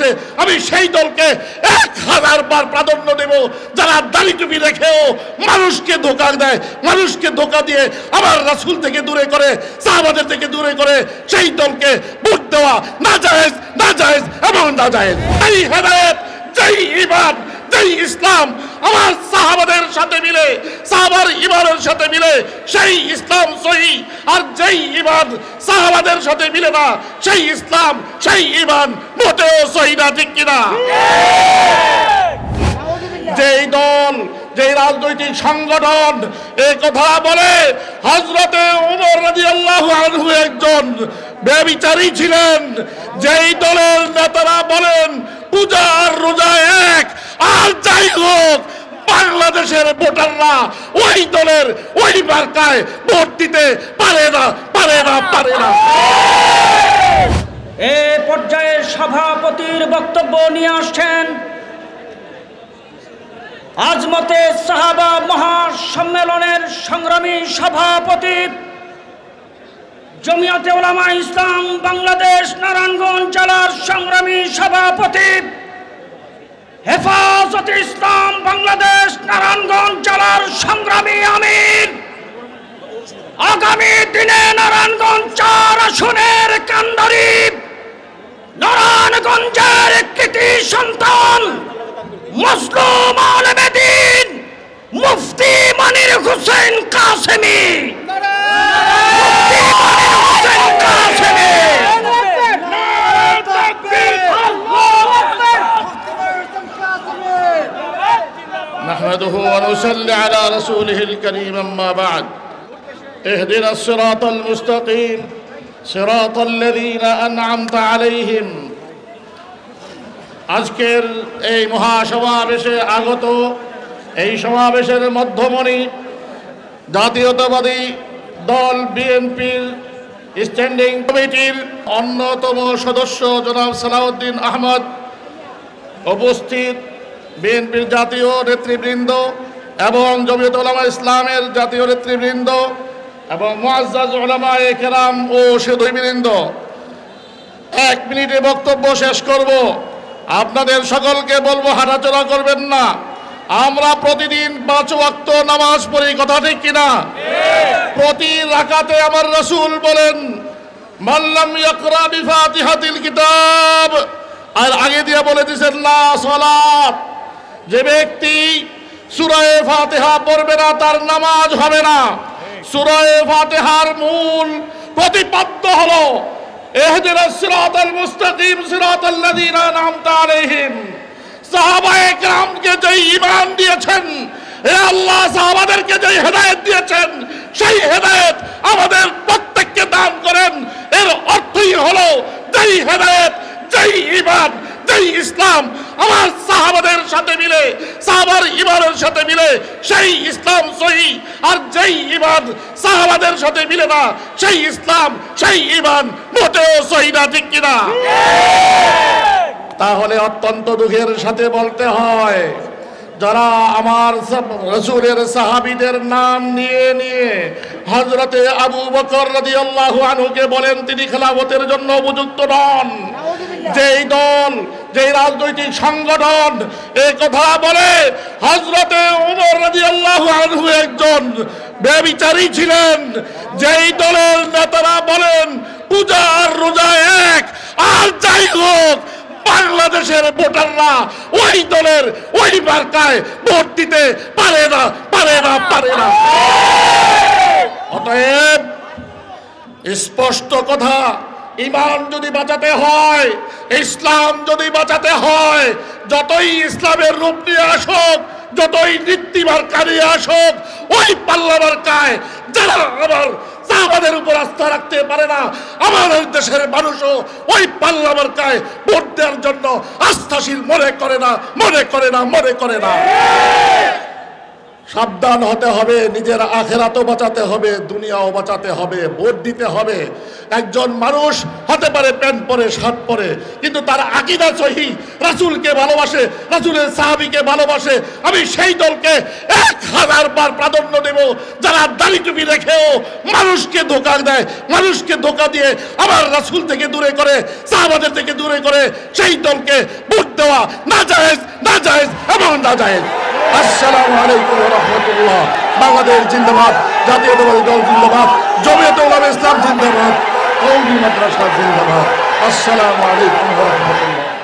আছে আমি সেই দলকে 1000 বার প্রাধান্য দেব যারা দাড়ি টুপি রেখেও মানুষকে ধোঁকা দেয়, মানুষকে ধোঁকা দিয়ে আমার রাসূল থেকে দূরে করে, সাহাবাদের থেকে দূরে করে সেই দলকে ভোট দেওয়া নাজায়েজ, নাজায়েজ এবং নাজায়েজ। এই হেদায়েত, যেই ঈমান, যেই ইসলাম আমার সাহাবাদের সাথে মিলে, সাহাবার ঈমানের সাথে মিলে সেই ইসলাম সহি, আর যেই ঈমান সাহাবাদের সাথে মিলে না সেই ইসলাম, সেই ঈমান মোটেও সহি না, ঠিক কিনা? যেই দল, যেই রাজনৈতিক সংগঠন এই কথা বলে হযরতে ওমর রাদিয়াল্লাহু আনহু একজন ব্যভিচারী ছিলেন, যেই দলের নেতারা বলেন পূজা আর রোজা এক, আর যাই হোক বাংলাদেশের ভোটাররা ওই দলের ওই মার্কায় ভোট দিতে পারে না, পারে না, পারে না। এ পর্যায়ে সভাপতির বক্তব্য নিয়ে আসছেন আজমতে সাহাবা মহাসম্মেলনের সংগ্রামী সভাপতি, জমিয়তে উলামা ইসলাম বাংলাদেশ নারায়ণগঞ্জ জেলার সংগ্রামী সভাপতি, হেফাজতে ইসলাম বাংলাদেশ নারায়ণগঞ্জ জেলার সংগ্রামী আমির, আগামী দিনে নারায়ণগঞ্জ 4 আসনের কান্ডারি, নারায়ণগঞ্জের কৃতি সন্তান মজলুম আলেমে দ্বীন মুফতি মনির হোসেন কাসেমী, نحمده ونصلي على رسوله الكريم أما بعد اهدنا الصراط المستقيم صراط الذين أنعمت عليهم। আজকের এই মহাসমাবেশে আগত এই সমাবেশের মধ্যমণি জাতীয়তাবাদী দল বিএনপির স্ট্যান্ডিং কমিটির অন্যতম সদস্য জনাব সালাউদ্দিন আহমদ, উপস্থিত বিএনপির জাতীয় নেতৃবৃন্দ এবং জমিয়তুল উলামা ইসলামের জাতীয় নেতৃবৃন্দ এবং মুআজ্জাজ উলামায়ে কেরাম ও সুধীবৃন্দ, 1 মিনিটে বক্তব্য শেষ করব। আপনাদের সকলকে বলবো হাঁটাচলা করবেন না। আমরা প্রতিদিন 5 ওয়াক্ত নামাজ পড়ি, কথা ঠিক কিনা? প্রতি রাকাতে আমার রাসূল বলেন মান লাম ইয়াকরা বিফাতিহাতিল কিতাব, আর আগে দিয়ে বলে দিয়েছেন লা সালাত, যে ব্যক্তি সূরা ফাতিহা পড়বে না তার নামাজ হবে না। সূরা ফাতিহার মূল প্রতিপাদ্য হলো ইহদিনাস সিরাতাল মুস্তাকিম সিরাতাল লাযিনা আন'আমতা আলাইহিম। সাহাবায়ে কেরামকে যে ঈমান দিয়েছেন, হে আল্লাহ সাহাবাদেরকে যে হেদায়েত দিয়েছেন সেই হেদায়েত আমাদের প্রত্যেককে দান করেন। এর অর্থই হলো যেই হেদায়েত, যেই ঈমান, যেই ইসলাম আমার সাহাবাদের সাথে মিলে, সাহাবার ঈমানের সাথে মিলে সেই ইসলাম সহি, আর যেই ঈমান সাহাবাদের সাথে মিলে না সেই ইসলাম, সেই ঈমান মোটেও সহি না, ঠিক কিনা? তাহলে অত্যন্ত দুঃখের সাথে বলতে হয় যারা আমার রাসূলের সাহাবীদের নাম নিয়ে নিয়ে হযরতে আবু বকর রাদিয়াল্লাহু আনহুকে বলেন তিনি খেলাফতের জন্য উপযুক্ত নন, যেই দল, যেই রাজনৈতিক সংগঠন এই কথা বলে হযরতে ওমর রাদিয়াল্লাহু আনহু একজন ব্যভিচারী ছিলেন, যেই দলের নেতারা বলেন পূজা আর রোজা এক, আর যাই হোক বাংলাদেশের ভোটাররা ওই দলের ওই মার্কায় ভোট দিতে পারে না, পারে না, পারে না। অতএব স্পষ্ট কথা, ঈমান যদি বাঁচাতে হয়, ইসলাম যদি বাঁচাতে হয়, যতই ইসলামের রূপ নিয়ে আসুক, যতই নীতি মার্কা নিয়ে আসুক, ওই পাল্লা মার্কায় যারা আমার সাহাবাদের উপর আস্থা রাখতে পারে না, আমাদের দেশের মানুষও ওই পাল্লা মার্কায় ভোট দেওয়ার জন্য আস্থাশীল মনে করে না, মনে করে না, মনে করে না। সাবধান হতে হবে, নিজের আখেরাতও বাঁচাতে হবে, দুনিয়াও বাঁচাতে হবে। ভোট দিতে হবে। একজন মানুষ হতে পারে প্যান্ট পরে, শার্ট পরে, কিন্তু তার আকীদা সহিহ, রাসূলকে ভালোবাসে, রাসূলের সাহাবীকে ভালোবাসে। আমি সেই দলকে 1000 বার প্রাধান্য দেব যারা দাড়ি টুপি রেখেও মানুষকে ধোঁকা দেয়, মানুষকে ধোঁকা দিয়ে আবার রাসূল থেকে দূরে করে, সাহাবাদের থেকে দূরে করে সেই দলকে ভোট দেওয়া নাজায়েজ, নাজায়েজ এবং নাজায়েজ। আসসালামু আলাইকুম ওয়া রাহমাতুল্লাহ। বাংলাদেশ জিন্দাবাদ, জাতীয়তাবাদী দল জিন্দাবাদ, জমিয়তে উলামায়ে ইসলাম জিন্দাবাদ, কওমি মাদ্রাসা জিন্দাবাদ। আসসালামু আলাইকুম ওয়া রাহমাতুল্লাহ।